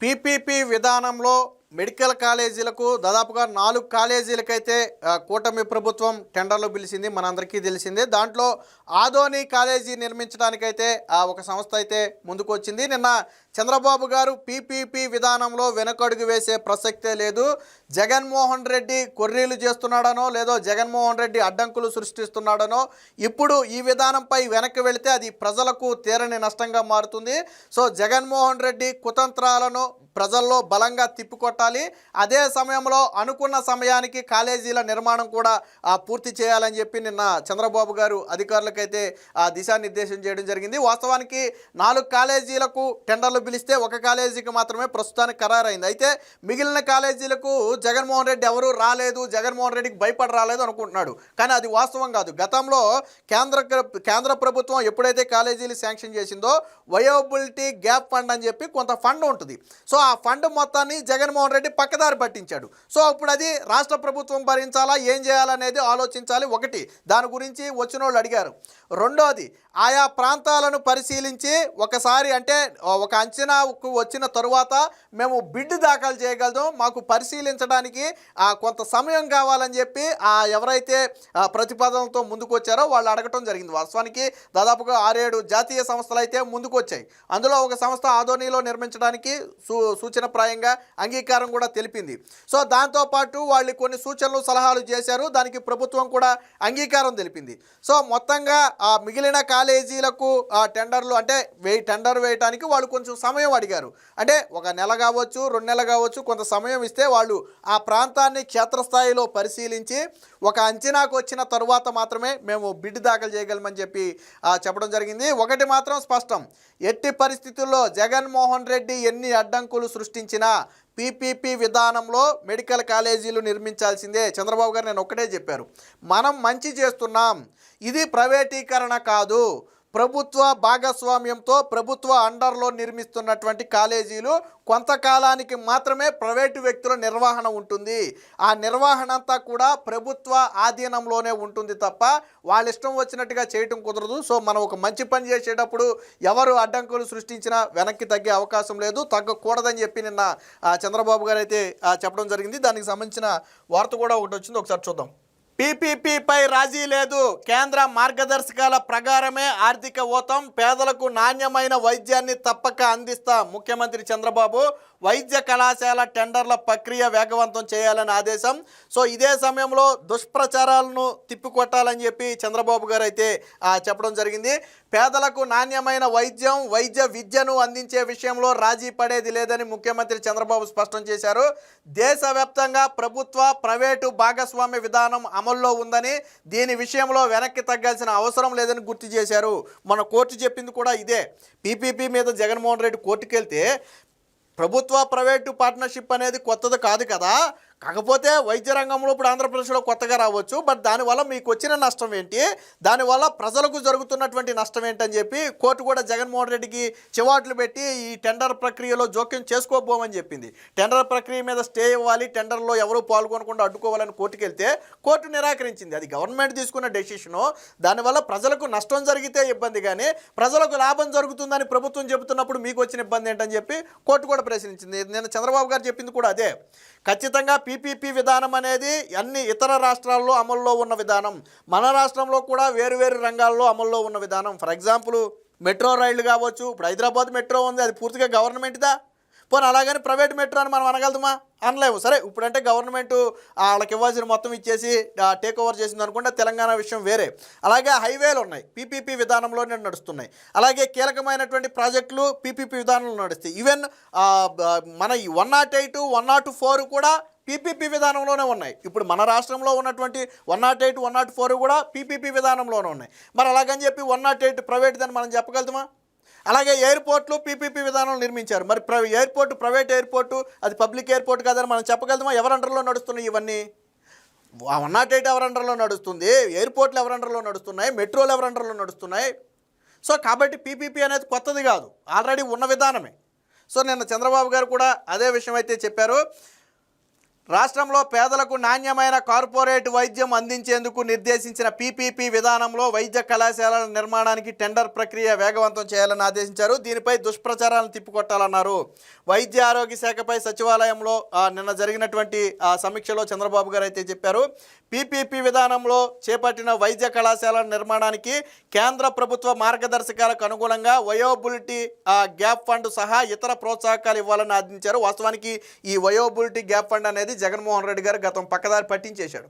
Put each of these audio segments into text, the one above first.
PPP విధానంలో medical కాలేజీలకు దాదాపుగా 4 కాలేజీలకైతే కూటమి ప్రభుత్వం టెండర్లు పిలిచింది. మనందరికీ తెలిసిందే. దాంట్లో ఆదోని కాలేజీ నిర్మించడానికైతే ఒక సంస్థ అయితే ముందుకు వచ్చింది. నిన్న చంద్రబాబు గారు పీపీపీ విధానంలో వెనకడుగు వేసే ప్రసక్తే లేదు, జగన్మోహన్ రెడ్డి కొర్రీలు చేస్తున్నాడనో లేదో జగన్మోహన్ రెడ్డి అడ్డంకులు సృష్టిస్తున్నాడనో, ఇప్పుడు ఈ విధానంపై వెనక్కి వెళితే అది ప్రజలకు తీరని నష్టంగా మారుతుంది. సో జగన్మోహన్ రెడ్డి కుతంత్రాలను ప్రజల్లో బలంగా తిప్పికొట్టాలి. అదే సమయంలో అనుకున్న సమయానికి కాలేజీల నిర్మాణం కూడా పూర్తి చేయాలని చెప్పి నిన్న చంద్రబాబు గారు అధికారులకైతే దిశానిర్దేశం చేయడం జరిగింది. వాస్తవానికి 4 కాలేజీలకు టెండర్లు పిలిస్తే ఒక కాలేజీకి మాత్రమే ప్రస్తుతానికి ఖరారైంది. అయితే మిగిలిన కాలేజీలకు జగన్మోహన్ రెడ్డి ఎవరు రాలేదు, జగన్మోహన్ రెడ్డికి భయపడి రాలేదు అనుకుంటున్నాడు. కానీ అది వాస్తవం కాదు. గతంలో కేంద్ర ప్రభుత్వం ఎప్పుడైతే కాలేజీలు శాంక్షన్ చేసిందో వయోబిలిటీ గ్యాప్ ఫండ్ అని చెప్పి కొంత ఫండ్ ఉంటుంది. సో ఆ ఫండ్ మొత్తాన్ని జగన్మోహన్ రెడ్డి పక్కదారి పట్టించాడు. సో అప్పుడు అది రాష్ట్ర ప్రభుత్వం భరించాలా, ఏం చేయాలనేది ఆలోచించాలి. ఒకటి, దాని గురించి వచ్చిన వాళ్ళు అడిగారు. రెండోది, ఆయా ప్రాంతాలను పరిశీలించి ఒకసారి అంటే ఒక అంచనాకు వచ్చిన తరువాత మేము బిడ్ దాఖలు చేయగలదు, మాకు పరిశీలించడానికి కొంత సమయం కావాలని చెప్పి ఎవరైతే ప్రతిపాదనలతో ముందుకు వచ్చారో వాళ్ళు అడగటం జరిగింది. వాస్తవానికి దాదాపుగా 6-7 జాతీయ సంస్థలు అయితే ముందుకు వచ్చాయి. అందులో ఒక సంస్థ ఆదోనిలో నిర్మించడానికి సూచనప్రాయంగా అంగీకారం కూడా తెలిపింది. సో దాంతోపాటు వాళ్ళు కొన్ని సూచనలు సలహాలు చేశారు, దానికి ప్రభుత్వం కూడా అంగీకారం తెలిపింది. సో మొత్తంగా మిగిలిన కాలేజీలకు టెండర్లు అంటే టెండర్ వేయడానికి వాళ్ళు కొంచెం సమయం అడిగారు. అంటే 1 నెల కావచ్చు, 2 నెలలు కావచ్చు, కొంత సమయం ఇస్తే వాళ్ళు ఆ ప్రాంతాన్ని క్షేత్రస్థాయిలో పరిశీలించి ఒక అంచనాకు వచ్చిన తరువాత మాత్రమే మేము బిడ్ దాఖలు చేయగలమని చెప్పి చెప్పడం జరిగింది. ఒకటి మాత్రం స్పష్టం, ఎట్టి పరిస్థితుల్లో జగన్మోహన్ రెడ్డి ఎన్ని అడ్డంకులు సృష్టించినా పీపీపీ విధానంలో మెడికల్ కాలేజీలు నిర్మించాల్సిందే. చంద్రబాబు గారు నేను ఒక్కటే చెప్పారు, మనం మంచి చేస్తున్నాం, ఇది ప్రైవేటీకరణ కాదు, ప్రభుత్వ భాగస్వామ్యంతో ప్రభుత్వ అండర్లో నిర్మిస్తున్నటువంటి కాలేజీలు కొంతకాలానికి మాత్రమే ప్రైవేటు వ్యక్తుల నిర్వహణ ఉంటుంది. ఆ నిర్వహణ అంతా కూడా ప్రభుత్వ ఆధీనంలోనే ఉంటుంది తప్ప వాళ్ళ ఇష్టం వచ్చినట్టుగా చేయటం కుదరదు. సో మనం ఒక మంచి పని చేసేటప్పుడు ఎవరు అడ్డంకులు సృష్టించినా వెనక్కి తగ్గే అవకాశం లేదు, తగ్గకూడదని చెప్పి నిన్న చంద్రబాబు గారు అయితే చెప్పడం జరిగింది. దానికి సంబంధించిన వార్త కూడా ఒకటి వచ్చింది, ఒకసారి చూద్దాం. పీపీపీపై రాజీ లేదు, కేంద్ర మార్గదర్శకాల ప్రకారమే ఆర్థిక ఊతం, పేదలకు నాణ్యమైన వైద్యాన్ని తప్పక అందిస్తాం. ముఖ్యమంత్రి చంద్రబాబు వైద్య కళాశాల టెండర్ల ప్రక్రియ వేగవంతం చేయాలని ఆదేశం. సో ఇదే సమయంలో దుష్ప్రచారాలను తిప్పికొట్టాలని చెప్పి చంద్రబాబు గారు అయితే చెప్పడం జరిగింది. పేదలకు నాణ్యమైన వైద్య విద్యను అందించే విషయంలో రాజీ పడేది లేదని ముఖ్యమంత్రి చంద్రబాబు స్పష్టం చేశారు. దేశవ్యాప్తంగా ప్రభుత్వ ప్రైవేటు భాగస్వామ్య విధానం అమల్లో ఉందని, దీని విషయంలో వెనక్కి తగ్గాల్సిన అవసరం లేదని గుర్తు చేశారు. మన కోర్టు చెప్పింది కూడా ఇదే. పీపీపీ మీద జగన్మోహన్ రెడ్డి కోర్టుకు వెళ్తే ప్రభుత్వ ప్రైవేటు పార్ట్నర్షిప్ అనేది కొత్తది కాదు కదా, కాకపోతే వైద్య రంగంలో ఇప్పుడు ఆంధ్రప్రదేశ్లో కొత్తగా రావచ్చు, బట్ దానివల్ల మీకు వచ్చిన నష్టం ఏంటి, దానివల్ల ప్రజలకు జరుగుతున్నటువంటి నష్టం ఏంటని చెప్పి కోర్టు కూడా జగన్మోహన్ రెడ్డికి చివాట్లు పెట్టి ఈ టెండర్ ప్రక్రియలో జోక్యం చేసుకోబోమని చెప్పింది. టెండర్ ప్రక్రియ మీద స్టే ఇవ్వాలి, టెండర్లో ఎవరు పాల్గొనకుండా అడ్డుకోవాలని కోర్టుకు వెళ్తే కోర్టు నిరాకరించింది. అది గవర్నమెంట్ తీసుకున్న డెసిషను, దానివల్ల ప్రజలకు నష్టం జరిగితే ఇబ్బంది, కానీ ప్రజలకు లాభం జరుగుతుందని ప్రభుత్వం చెబుతున్నప్పుడు మీకు వచ్చిన ఇబ్బంది ఏంటని చెప్పి కోర్టు కూడా ప్రశ్నించింది. నేను చంద్రబాబు గారు చెప్పింది కూడా అదే. ఖచ్చితంగా పీపీపీ విధానం అనేది అన్ని ఇతర రాష్ట్రాల్లో అమల్లో ఉన్న విధానం, మన రాష్ట్రంలో కూడా వేరు రంగాల్లో అమల్లో ఉన్న విధానం. ఫర్ ఎగ్జాంపుల్ మెట్రో రైళ్లు కావచ్చు, ఇప్పుడు హైదరాబాద్ మెట్రో ఉంది, అది పూర్తిగా గవర్నమెంట్దా? పోనీ అలాగని ప్రైవేట్ మెట్రో అని మనం అనగలుగుతామా? అనలేము. సరే, ఇప్పుడంటే గవర్నమెంట్ వాళ్ళకి ఇవ్వాల్సిన మొత్తం ఇచ్చేసి టేక్ ఓవర్ చేసింది అనుకుంటే తెలంగాణ విషయం వేరే. అలాగే హైవేలు ఉన్నాయి, పీపీపీ విధానంలోనే నడుస్తున్నాయి. అలాగే కీలకమైనటువంటి ప్రాజెక్టులు పీపీపీ విధానంలో నడుస్తాయి. ఈవెన్ మన 108, 104 కూడా పీపీపీ విధానంలోనే ఉన్నాయి. ఇప్పుడు మన రాష్ట్రంలో ఉన్నటువంటి 108, 104 కూడా పీపీపీ విధానంలోనే ఉన్నాయి. మరి అలాగని చెప్పి 108 ప్రైవేట్ అని మనం చెప్పగలుగుతామా? అలాగే ఎయిర్పోర్ట్లు పీపీపీ విధానంలో నిర్మించారు. మరి ఎయిర్పోర్టు ప్రైవేట్ ఎయిర్పోర్టు, అది పబ్లిక్ ఎయిర్పోర్ట్ కాదని మనం చెప్పగలుగుతామా? ఎవరి అండర్లో నడుస్తున్నాయి ఇవన్నీ? 108 ఎవరి అండర్లో నడుస్తుంది, ఎయిర్పోర్ట్లు ఎవరి అండర్లో నడుస్తున్నాయి, మెట్రోలు ఎవరి అండర్లో నడుస్తున్నాయి? సో కాబట్టి పీపీపీ అనేది కొత్తది కాదు, ఆల్రెడీ ఉన్న విధానమే. సో నిన్న చంద్రబాబు గారు కూడా అదే విషయం అయితే చెప్పారు. రాష్ట్రంలో పేదలకు నాణ్యమైన కార్పొరేట్ వైద్యం అందించేందుకు నిర్దేశించిన పీపీపీ విధానంలో వైద్య కళాశాలల నిర్మాణానికి టెండర్ ప్రక్రియ వేగవంతం చేయాలని ఆదేశించారు. దీనిపై దుష్ప్రచారాలను తిప్పికొట్టాలన్నారు. వైద్య ఆరోగ్య శాఖపై సచివాలయంలో నిన్న జరిగినటువంటి సమీక్షలో చంద్రబాబు గారు అయితే చెప్పారు. పీపీపీ విధానంలో చేపట్టిన వైద్య కళాశాలల నిర్మాణానికి కేంద్ర ప్రభుత్వ మార్గదర్శకాలకు అనుగుణంగా వయోబిలిటీ గ్యాప్ ఫండ్ సహా ఇతర ప్రోత్సాహకాలు ఇవ్వాలని ఆదేశించారు. వాస్తవానికి ఈ వయోబిలిటీ గ్యాప్ ఫండ్ అనేది జగన్మోహన్ రెడ్డి గారు గతం పక్కదారి పట్టించేశాడు,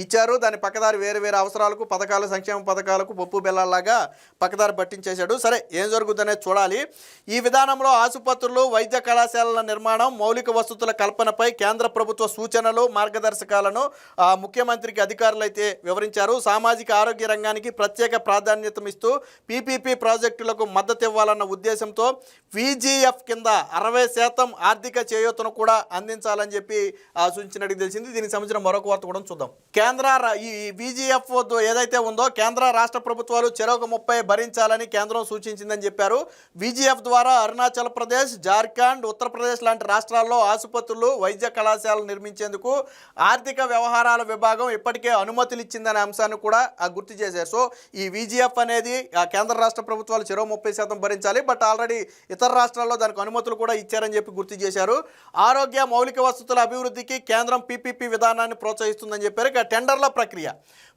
ఇచ్చారు. దాని పక్కదారి వేరే వేరే అవసరాలకు, పథకాలు, సంక్షేమ పథకాలకు పప్పు బెల్లాలాగా పక్కదారి పట్టించేశాడు. సరే, ఏం జరుగుతుందనేది చూడాలి. ఈ విధానంలో ఆసుపత్రులు, వైద్య కళాశాలల నిర్మాణం, మౌలిక వసతుల కల్పనపై కేంద్ర ప్రభుత్వ సూచనలు, మార్గదర్శకాలను ముఖ్యమంత్రికి అధికారులు అయితే వివరించారు. సామాజిక ఆరోగ్య రంగానికి ప్రత్యేక ప్రాధాన్యతనిస్తూ పీపీపీ ప్రాజెక్టులకు మద్దతు ఇవ్వాలన్న ఉద్దేశంతో VGF కింద 60% ఆర్థిక చేయూతను కూడా అందించాలని చెప్పి సూచించినట్టు తెలిసింది. దీనికి సంబంధించిన మరొక వార్త కూడా చూద్దాం. ఈ VGF ఏదైతే ఉందో కేంద్ర రాష్ట్ర ప్రభుత్వాలు చెరొక 30 భరించాలని కేంద్రం సూచించిందని చెప్పారు. VGF ద్వారా అరుణాచల్ ప్రదేశ్, జార్ఖండ్, ఉత్తరప్రదేశ్ లాంటి రాష్ట్రాల్లో ఆసుపత్రులు, వైద్య కళాశాలలు నిర్మించేందుకు ఆర్థిక వ్యవహారాల విభాగం ఇప్పటికే అనుమతులు ఇచ్చిందనే అంశాన్ని కూడా గుర్తు చేశారు. సో ఈ VGF అనేది కేంద్ర రాష్ట్ర ప్రభుత్వాలు చెరో 30% భరించాలి. బట్ ఆల్రెడీ ఇతర రాష్ట్రాల్లో దానికి అనుమతులు కూడా ఇచ్చారని చెప్పి గుర్తు చేశారు. ఆరోగ్య మౌలిక వసతుల అభివృద్ధికి కేంద్రం పీపీపీ విధానాన్ని ప్రోత్సహిస్తుందని చెప్పారు. ఇక టెండర్ల ప్రక్రియ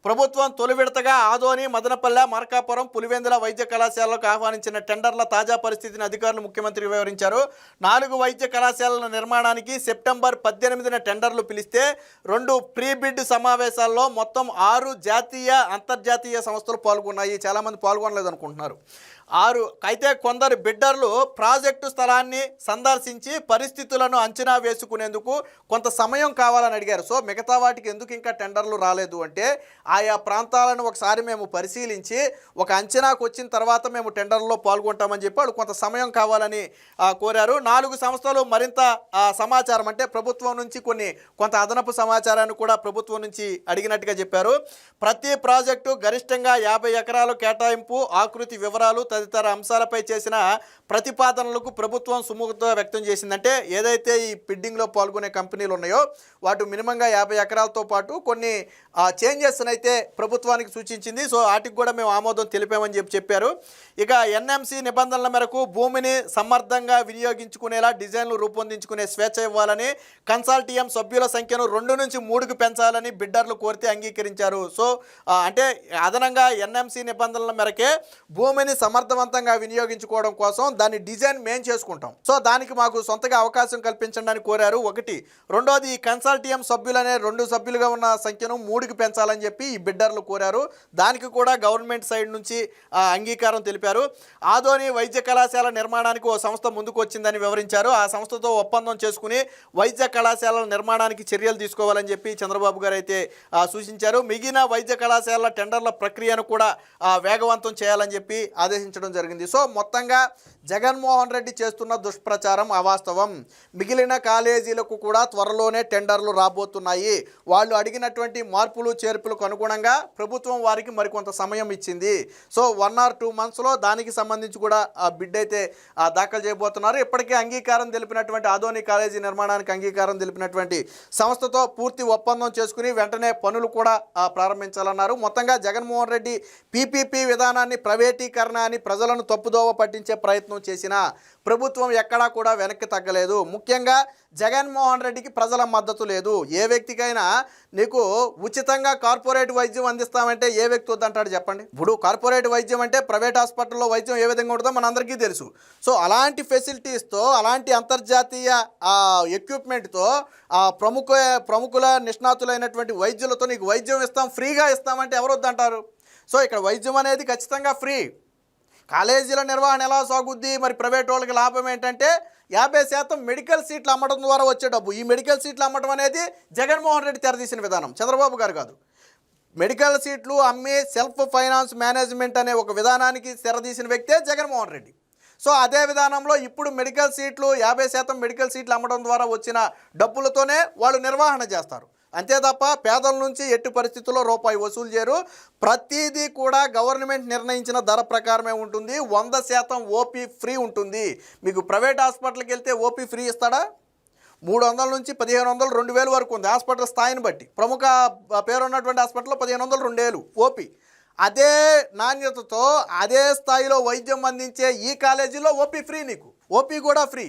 ప్రభుత్వం తొలి విడతగా ఆదోని, మదనపల్లె, మార్కాపురం, పులివెందుల వైద్య కళాశాలలకు ఆహ్వానించిన టెండర్ల తాజా పరిస్థితిని అధికారులు ముఖ్యమంత్రి వివరించారు. 4 వైద్య కళాశాలల నిర్మాణానికి సెప్టెంబర్ 18న టెండర్లు పిలిస్తే 2 ప్రీ బిడ్ సమావేశాల్లో మొత్తం 6 జాతీయ, అంతర్జాతీయ సంస్థలు పాల్గొన్నాయి. చాలామంది పాల్గొనలేదు అనుకుంటున్నారు. 6 అయితే కొందరు బిడ్డర్లు ప్రాజెక్టు స్థలాన్ని సందర్శించి పరిస్థితులను అంచనా వేసుకునేందుకు కొంత సమయం కావాలని అడిగారు. సో మిగతా వాటికి ఎందుకు ఇంకా టెండర్లు రాలేదు అంటే ఆయా ప్రాంతాలను ఒకసారి మేము పరిశీలించి ఒక అంచనాకు వచ్చిన తర్వాత మేము టెండర్లో పాల్గొంటామని చెప్పి వాళ్ళు కొంత సమయం కావాలని కోరారు. 4 సంస్థలు మరింత సమాచారం అంటే ప్రభుత్వం నుంచి కొంత అదనపు సమాచారాన్ని కూడా ప్రభుత్వం నుంచి అడిగినట్టుగా చెప్పారు. ప్రతి ప్రాజెక్టు గరిష్టంగా 50 ఎకరాలు కేటాయింపు, ఆకృతి వివరాలు తదితర అంశాలపై చేసిన ప్రతిపాదనలకు ప్రభుత్వం సుముఖత వ్యక్తం చేసిందంటే ఏదైతే ఈ బిడ్డింగ్లో పాల్గొనే కంపెనీలు ఉన్నాయో వాటి మినిమంగా 50 ఎకరాలతో పాటు కొన్ని చేంజెస్ అయితే ప్రభుత్వానికి సూచించింది. సో వాటికి కూడా మేము ఆమోదం తెలిపామని చెప్పారు. ఇక NMC నిబంధనల మేరకు భూమిని సమర్థంగా వినియోగించుకునేలా డిజైన్లు రూపొందించుకునే స్వేచ్ఛ ఇవ్వాలని, కన్సాల్టియం సభ్యుల సంఖ్యను 2 నుంచి 3కు పెంచాలని బిడ్డర్లు కోరితే అంగీకరించారు. సో అంటే అదనంగా NMC నిబంధనల మేరకే భూమిని సమర్థవంతంగా వినియోగించుకోవడం కోసం దాని డిజైన్ మేము చేసుకుంటాం. సో దానికి మాకు సొంతగా అవకాశం కల్పించండి అని కోరారు. ఒకటి. రెండోది, ఈ కన్సాల్టియం సభ్యులనే 2 సభ్యులుగా ఉన్న సంఖ్యను 3కి పెంచాలని చెప్పి ఈ బిడ్డర్లు కోరారు. దానికి కూడా గవర్నమెంట్ సైడ్ నుంచి అంగీకారం తెలిపారు. ఆదోని వైద్య కళాశాల నిర్మాణానికి ఓ సంస్థ ముందుకు వచ్చిందని వివరించారు. ఆ సంస్థతో ఒప్పందం చేసుకుని వైద్య కళాశాలల నిర్మాణానికి చర్యలు తీసుకోవాలని చెప్పి చంద్రబాబు గారు అయితే సూచించారు. మిగిలిన వైద్య కళాశాలల టెండర్ల ప్రక్రియను కూడా వేగవంతం చేయాలని చెప్పి ఆదేశించడం జరిగింది. సో మొత్తంగా జగన్మోహన్ రెడ్డి చేస్తున్న దుష్ప్రచారం అవాస్తవం. మిగిలిన కాలేజీలకు కూడా త్వరలోనే టెండర్లు రాబోతున్నాయి. వాళ్ళు అడిగినటువంటి మార్పులు చేర్పులకు అనుగుణంగా ప్రభుత్వం వారికి మరికొంత సమయం ఇచ్చింది. సో 1 or 2 monthsలో దానికి సంబంధించి కూడా ఆ బిడ్ అయితే దాఖలు చేయబోతున్నారు. ఇప్పటికే అంగీకారం తెలిపినటువంటి ఆదోని కాలేజీ నిర్మాణానికి అంగీకారం తెలిపినటువంటి సంస్థతో పూర్తి ఒప్పందం చేసుకుని వెంటనే పనులు కూడా ప్రారంభించాలన్నారు. మొత్తంగా జగన్మోహన్ రెడ్డి పీపీపీ విధానాన్ని ప్రైవేటీకరణ అని ప్రజలను తప్పుదోవ పట్టించే ప్రయత్నం చేసినా ప్రభుత్వం ఎక్కడా కూడా వెనక్కి తగ్గలేదు. ముఖ్యంగా జగన్మోహన్ రెడ్డికి ప్రజల మద్దతు లేదు. ఏ వ్యక్తికైనా నీకు ఉచితంగా కార్పొరేట్ వైద్యం అందిస్తామంటే ఏ వ్యక్తి వద్దంటాడు చెప్పండి. ఇప్పుడు కార్పొరేట్ వైద్యం అంటే ప్రైవేట్ హాస్పిటల్లో వైద్యం ఏ విధంగా ఉంటుందో మనందరికీ తెలుసు. సో అలాంటి ఫెసిలిటీస్తో, అలాంటి అంతర్జాతీయ ఎక్విప్మెంట్తో ప్రముఖుల నిష్ణాతులైనటువంటి వైద్యులతో నీకు వైద్యం ఇస్తాం, ఫ్రీగా ఇస్తామంటే ఎవరు వద్దంటారు? సో ఇక్కడ వైద్యం అనేది ఖచ్చితంగా ఫ్రీ. కాలేజీల నిర్వహణ ఎలా సాగుద్ది? మరి ప్రైవేట్ వాళ్ళకి లాభం ఏంటంటే 50% మెడికల్ సీట్లు అమ్మడం ద్వారా వచ్చే డబ్బు. ఈ మెడికల్ సీట్లు అమ్మడం అనేది జగన్మోహన్ రెడ్డి తెరదీసిన విధానం, చంద్రబాబు గారు కాదు. మెడికల్ సీట్లు అమ్మి సెల్ఫ్ ఫైనాన్స్ మేనేజ్మెంట్ అనే ఒక విధానానికి తెరదీసిన వ్యక్తే జగన్మోహన్ రెడ్డి. సో అదే విధానంలో ఇప్పుడు మెడికల్ సీట్లు 50% మెడికల్ సీట్లు అమ్మడం ద్వారా వచ్చిన డబ్బులతోనే వాళ్ళు నిర్వహణ చేస్తారు. అంతే తప్ప పేదల నుంచి ఎట్టి పరిస్థితుల్లో రూపాయి వసూలు చేయరు. ప్రతిదీ కూడా గవర్నమెంట్ నిర్ణయించిన ధర ప్రకారమే ఉంటుంది. 100% ఓపీ ఫ్రీ ఉంటుంది. మీకు ప్రైవేట్ హాస్పిటల్కి వెళ్తే ఓపీ ఫ్రీ ఇస్తాడా? 300 నుంచి 1500, 2000 వరకు ఉంది హాస్పిటల్ స్థాయిని బట్టి. ప్రముఖ పేరున్నటువంటి హాస్పిటల్లో 1500, 2000 ఓపీ. అదే నాణ్యతతో అదే స్థాయిలో వైద్యం అందించే ఈ కాలేజీలో ఓపీ ఫ్రీ, నీకు ఓపీ కూడా ఫ్రీ.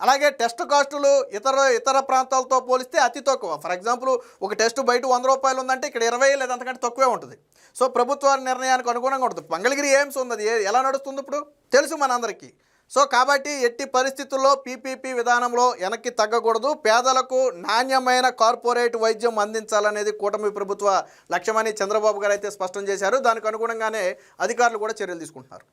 అలాగే టెస్ట్ కాస్టులు ఇతర ప్రాంతాలతో పోలిస్తే అతి తక్కువ. ఫర్ ఎగ్జాంపుల్, ఒక టెస్ట్ బయట 100 రూపాయలు ఉందంటే ఇక్కడ 20 లేదా అంతకంటే తక్కువే ఉంటుంది. సో ప్రభుత్వ నిర్ణయానికి అనుగుణంగా ఉంటుంది. మంగళగిరి ఎయిమ్స్ ఉంది, అది ఎలా నడుస్తుంది ఇప్పుడు తెలుసు మనందరికీ. సో కాబట్టి ఎట్టి పరిస్థితుల్లో పీపీపీ విధానంలో వెనక్కి తగ్గకూడదు. పేదలకు నాణ్యమైన కార్పొరేట్ వైద్యం అందించాలనేది కూటమి ప్రభుత్వ లక్ష్యమని చంద్రబాబు గారు అయితే స్పష్టం చేశారు. దానికి అనుగుణంగానే అధికారులు కూడా చర్యలు తీసుకుంటున్నారు.